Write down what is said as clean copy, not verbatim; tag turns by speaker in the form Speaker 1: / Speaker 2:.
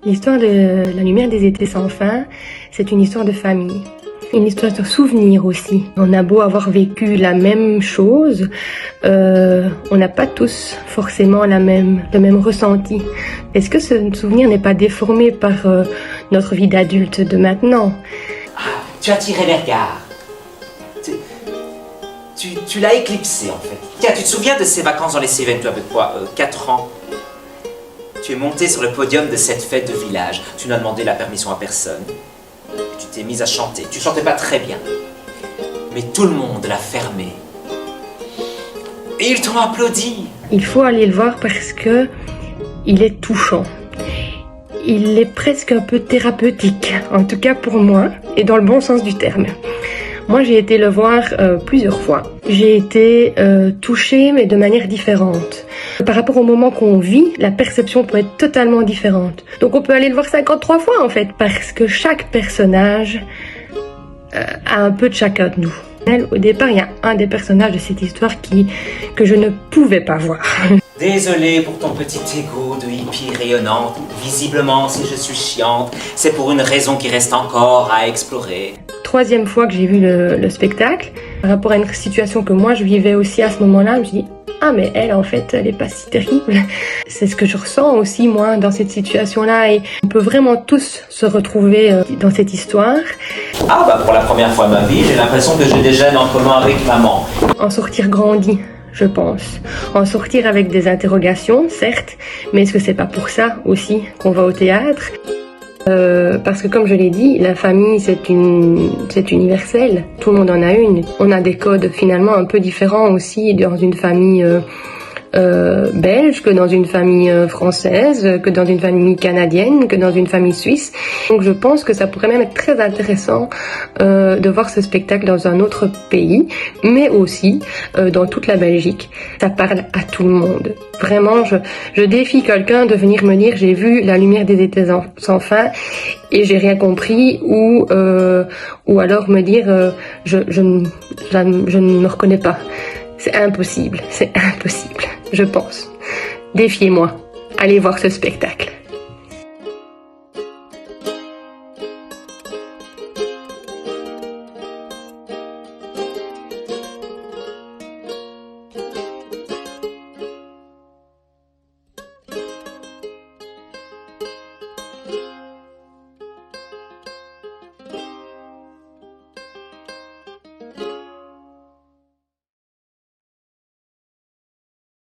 Speaker 1: L'histoire de La lumière des étés sans fin, c'est une histoire de famille. Une histoire de souvenirs aussi. On a beau avoir vécu la même chose, on n'a pas tous forcément le même ressenti. Est-ce que ce souvenir n'est pas déformé par notre vie d'adulte de maintenant?
Speaker 2: Ah, tu as tiré les regards. Tu l'as éclipsé en fait. Tiens, tu te souviens de ces vacances dans les Cévennes, tu avais quoi, 4 ans? Tu es monté sur le podium de cette fête de village. Tu n'as demandé la permission à personne. Tu t'es mise à chanter. Tu chantais pas très bien. Mais tout le monde l'a fermé. Et ils t'ont applaudi.
Speaker 1: Il faut aller le voir parce que il est touchant. Il est presque un peu thérapeutique, en tout cas pour moi, et dans le bon sens du terme. Moi, j'ai été le voir plusieurs fois. J'ai été touchée, mais de manière différente. Par rapport au moment qu'on vit, la perception peut être totalement différente. Donc on peut aller le voir 53 fois en fait, parce que chaque personnage a un peu de chacun de nous. Au départ, il y a un des personnages de cette histoire que je ne pouvais pas voir.
Speaker 2: Désolé pour ton petit ego de hippie rayonnante. Visiblement, si je suis chiante, c'est pour une raison qui reste encore à explorer.
Speaker 1: Troisième fois que j'ai vu le spectacle, par rapport à une situation que moi je vivais aussi à ce moment-là, je me suis dit « Ah mais elle en fait, elle est pas si terrible ». C'est ce que je ressens aussi moi dans cette situation-là et on peut vraiment tous se retrouver dans cette histoire.
Speaker 2: Ah bah pour la première fois de ma vie, j'ai l'impression que j'ai des gènes en commun avec maman.
Speaker 1: En sortir grandi, je pense. En sortir avec des interrogations, certes, mais est-ce que c'est pas pour ça aussi qu'on va au théâtre ? Parce que comme je l'ai dit, la famille c'est universel, tout le monde en a une. On a des codes finalement un peu différents aussi dans une famille belge, que dans une famille française, que dans une famille canadienne, que dans une famille suisse. Donc je pense que ça pourrait même être très intéressant de voir ce spectacle dans un autre pays, mais aussi dans toute la Belgique. Ça parle à tout le monde. Vraiment, je défie quelqu'un de venir me dire j'ai vu La lumière des étés sans fin et j'ai rien compris ou alors me dire je ne me reconnais pas. C'est impossible, je pense. Défiez-moi, allez voir ce spectacle.